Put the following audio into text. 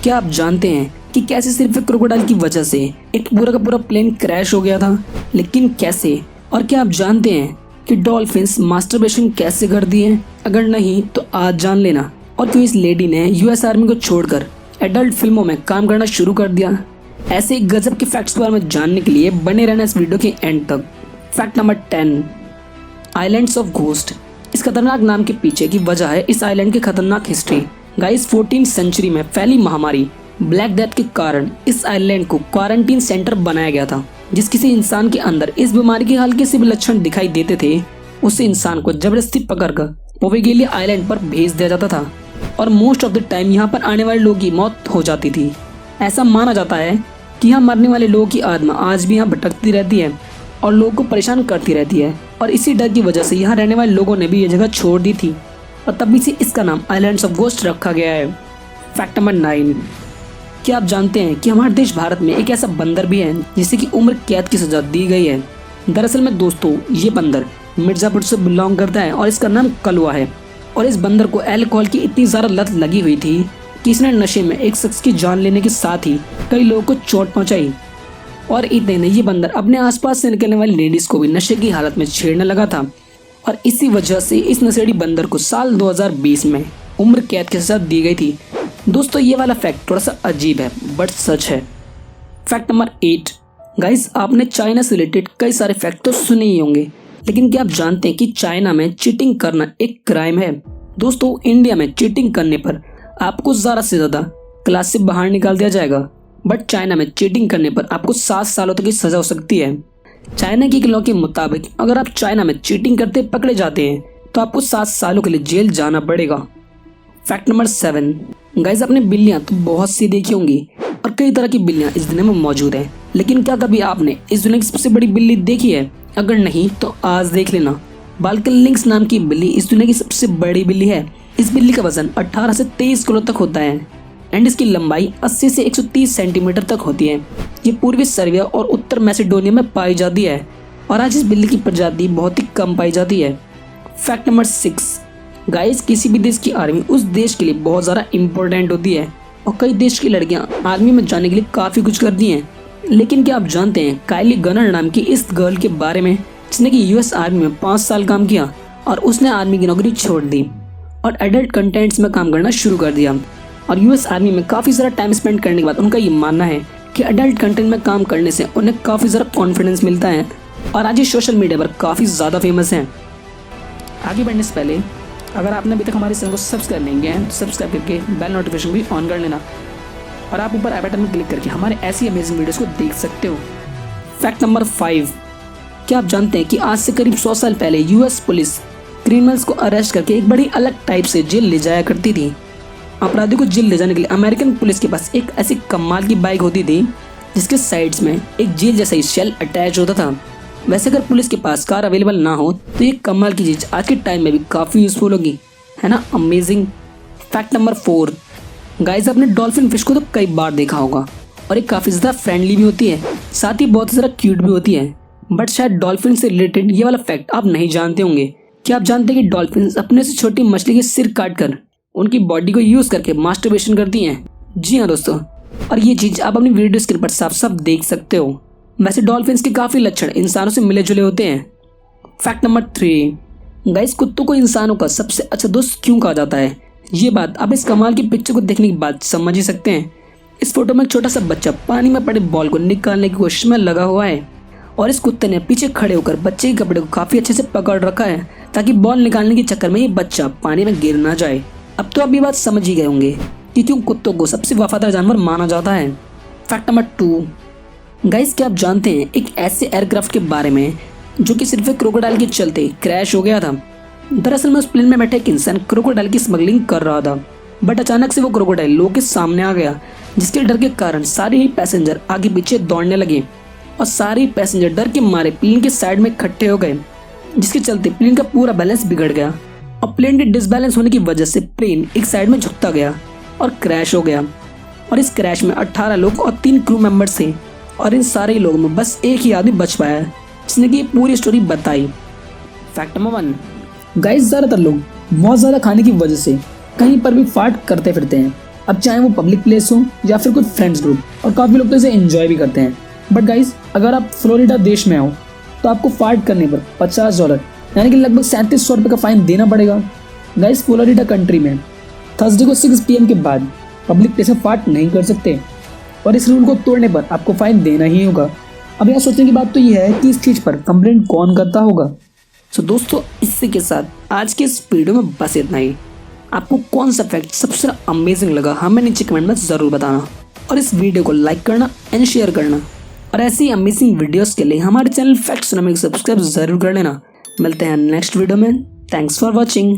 क्या आप जानते हैं कि कैसे सिर्फ एक क्रोकोडाइल की वजह से एक पूरा का पूरा प्लेन क्रैश हो गया था? लेकिन कैसे? और क्या आप जानते हैं कि डॉल्फिन्स मास्टरबेशन कैसे करती हैं? अगर नहीं तो आज जान लेना। और क्यों इस लेडी ने यूएस आर्मी को छोड़कर एडल्ट फिल्मों में काम करना शुरू कर दिया? ऐसे गजब के फैक्ट्स के बारे में जानने के लिए बने रहना इस वीडियो के एंड तक। Fact number 10, islands of ghost. इस खतरनाक नाम के पीछे की वजह है इस आइलैंड की खतरनाक हिस्ट्री। गाइस 14th सेंचुरी में फैली महामारी ब्लैक डेथ के कारण इस आइलैंड को क्वारंटीन सेंटर बनाया गया था। जिस किसी इंसान के अंदर इस बीमारी के हल्के से भी लक्षण दिखाई देते थे, उस इंसान को जबरदस्ती पकड़कर पोवेगेलिया आइलैंड पर भेज दिया जाता था और मोस्ट ऑफ द टाइम यहाँ पर आने वाले लोगों की मौत हो जाती थी। ऐसा माना जाता है कि यहाँ मरने वाले लोगों की आत्मा आज भी यहाँ भटकती रहती है और लोगों को परेशान करती रहती है, और इसी डर की वजह से यहाँ रहने वाले लोगों ने भी ये जगह छोड़ दी थी और तभी से इसका नाम आइलैंड्स ऑफ घोस्ट रखा गया है। फैक्ट नंबर 9, क्या आप जानते हैं कि हमारे देश भारत में एक ऐसा बंदर भी है जिसे कि उम्र कैद की सजा दी गई है? दरअसल में दोस्तों, ये बंदर मिर्जापुर से बिलोंग करता है और इसका नाम कलवा है। और इस बंदर को अल्कोहल की इतनी ज़्यादा लत लगी हुई थी कि इसने नशे में एक शख्स की जान लेने के साथ ही कई लोगों को चोट पहुंचाई। और इतने नहीं, ये बंदर अपने आसपास से निकलने वाली लेडीज को भी नशे की हालत में छेड़ने लगा था और इसी वजह से इस नशेड़ी बंदर को साल 2020 में उम्र कैद की सजा दी गई थी। दोस्तों, ये वाला फैक्ट थोड़ा सा अजीब है बट सच है। फैक्ट नंबर 8, गाइस आपने चाइना से रिलेटेड कई सारे फैक्ट तो सुने ही होंगे, लेकिन क्या आप जानते हैं कि चाइना में चीटिंग करना एक क्राइम है? दोस्तों, इंडिया में चीटिंग करने पर आपको ज़्यादा से ज़्यादा क्लास से बाहर निकाल दिया जाएगा, बट चाइना में चीटिंग करने पर आपको 7 सालों तक की सज़ा हो सकती है। चाइना की लॉ के मुताबिक अगर आप चाइना में चीटिंग करते पकड़े जाते हैं तो आपको 7 सालों के लिए जेल जाना पड़ेगा। फैक्ट नंबर 7, गाइस आपने बिल्लियाँ तो बहुत सी देखी होंगी और कई तरह की बिल्लियाँ इस दुनिया में मौजूद हैं, लेकिन क्या कभी आपने इस दुनिया की सबसे बड़ी बिल्ली देखी है? अगर नहीं तो आज देख लेना। बाल्कन लिंक्स नाम की बिल्ली इस दुनिया की सबसे बड़ी बिल्ली है। इस बिल्ली का वजन 18 से 23 किलो तक होता है एंड इसकी लंबाई 80 से 130 सेंटीमीटर तक होती है। ये पूर्वी सर्बिया और उत्तर मैसेडोनिया में पाई जाती है और आज इस बिल्ली की प्रजाति बहुत ही कम पाई जाती है। फैक्ट नंबर 6, गाइस किसी भी देश की आर्मी उस देश के लिए बहुत ज़्यादा इम्पोर्टेंट होती है और कई देश की लड़कियां आर्मी में जाने के लिए काफ़ी कुछ करती हैं। लेकिन क्या आप जानते हैं काइली गनर नाम की इस गर्ल के बारे में जिसने कि यूएस आर्मी में 5 साल काम किया और उसने आर्मी की नौकरी छोड़ दी और एडल्ट कंटेंट्स में काम करना शुरू कर दिया। और यूएस आर्मी में काफ़ी ज़्यादा टाइम स्पेंड करने के बाद उनका ये मानना है कि एडल्ट कंटेंट में काम करने से उन्हें काफ़ी ज़्यादा कॉन्फिडेंस मिलता है और आज ये सोशल मीडिया पर काफ़ी ज़्यादा फेमस हैं। आगे बढ़ने से पहले अगर आपने अभी तक हमारे चैनल को सब्सक्राइब नहीं किया है तो सब्सक्राइब करके बेल नोटिफिकेशन भी ऑन कर लेना और आप ऊपर आई बटन में क्लिक करके हमारे ऐसी अमेजिंग वीडियोस को देख सकते हो। फैक्ट नंबर 5, क्या आप जानते हैं कि आज से करीब 100 साल पहले यूएस पुलिस क्रिमिनल्स को अरेस्ट करके एक बड़ी अलग टाइप से जेल ले जाया करती थी। अपराधी को जेल ले जाने के लिए अमेरिकन पुलिस के पास एक ऐसी कमाल की बाइक होती थी जिसके साइड्स में एक जेल जैसा ही शेल अटैच होता था। वैसे अगर पुलिस के पास कार अवेलेबल ना हो तो ये कमाल की चीज़ आज के टाइम में भी काफ़ी यूज़फुल होगी, है ना? अमेजिंग। फैक्ट नंबर 4, गाइस आपने डॉल्फिन फिश को तो कई बार देखा होगा और ये काफ़ी ज़्यादा फ्रेंडली भी होती है, साथ ही बहुत ज़्यादा क्यूट भी होती है। बट शायद डॉल्फिन से रिलेटेड ये वाला फैक्ट आप नहीं जानते होंगे। क्या आप जानते हैं कि डॉल्फिन अपने से छोटी मछली के सिर काट कर उनकी बॉडी को यूज़ करके मास्टरबेशन करती हैं? जी हाँ दोस्तों, और ये चीज़ आप अपनी वीडियो स्क्रीन पर साफ साफ देख सकते हो। वैसे डॉल्फिन्स के काफ़ी लक्षण इंसानों से मिले जुले होते हैं। फैक्ट नंबर 3, गाइस कुत्तों को इंसानों का सबसे अच्छा दोस्त क्यों कहा जाता है? ये बात आप इस कमाल की पिक्चर को देखने के बाद समझ ही सकते हैं। इस फोटो में एक छोटा सा बच्चा पानी में पड़े बॉल को निकालने की कोशिश में लगा हुआ है और इस कुत्ते ने पीछे खड़े होकर बच्चे के कपड़े को काफ़ी अच्छे से पकड़ रखा है ताकि बॉल निकालने के चक्कर में ये बच्चा पानी में गिर ना जाए। अब तो आप ये बात समझ ही गए होंगे कि क्यों कुत्तों को सबसे वफादार जानवर माना जाता है। फैक्ट नंबर 2, गाइस क्या आप जानते हैं एक ऐसे एयरक्राफ्ट के बारे में जो कि सिर्फ एक क्रोकोडाइल के चलते क्रैश हो गया था? दरअसल में उस प्लेन में बैठे एक इंसान क्रोकोडाइल की स्मगलिंग कर रहा था, बट अचानक से वो क्रोकोडाइल लोगों के सामने आ गया, जिसके डर के कारण सारे ही पैसेंजर आगे पीछे दौड़ने लगे और सारे पैसेंजर डर के मारे प्लेन के साइड में इकट्ठे हो गए, जिसके चलते प्लेन का पूरा बैलेंस बिगड़ गया और प्लेन के डिसबैलेंस होने की वजह से प्लेन एक साइड में झुकता गया और क्रैश हो गया। और इस क्रैश में 18 लोग और 3 क्रू मेंबर्स थे और इन सारे लोगों में बस एक ही आदमी बच पाया जिसने कि पूरी स्टोरी बताई। फैक्ट नंबर 1, गाइस ज़्यादातर लोग बहुत ज़्यादा खाने की वजह से कहीं पर भी फार्ट करते फिरते हैं अब चाहे वो पब्लिक प्लेस हो या फिर कोई फ्रेंड्स ग्रुप, और काफ़ी लोग तो इसे एंजॉय भी करते हैं। बट गाइज, अगर आप फ्लोरिडा देश में हो तो आपको फार्ट करने पर $50 यानी कि लगभग 3700 रुपये का फाइन देना पड़ेगा। गाइज, फ्लोरिडा कंट्री में थर्सडे को 6 PM के बाद पब्लिक प्लेस में फार्ट नहीं कर सकते, और इस रूल को तोड़ने पर आपको फाइन देना ही होगा। अब यहाँ सोचने की बात तो यह है कि इस चीज़ पर कंप्लेंट कौन करता होगा। सो दोस्तों, इसी के साथ आज के इस वीडियो में बस इतना ही। आपको कौन सा फैक्ट सबसे अमेजिंग लगा हमें नीचे कमेंट में ज़रूर बताना, और इस वीडियो को लाइक करना एंड शेयर करना, और ऐसी अमेजिंग वीडियोस के लिए हमारे चैनल फैक्ट सुनामी को सब्सक्राइब जरूर कर लेना। मिलते हैं नेक्स्ट वीडियो में। Thanks for watching.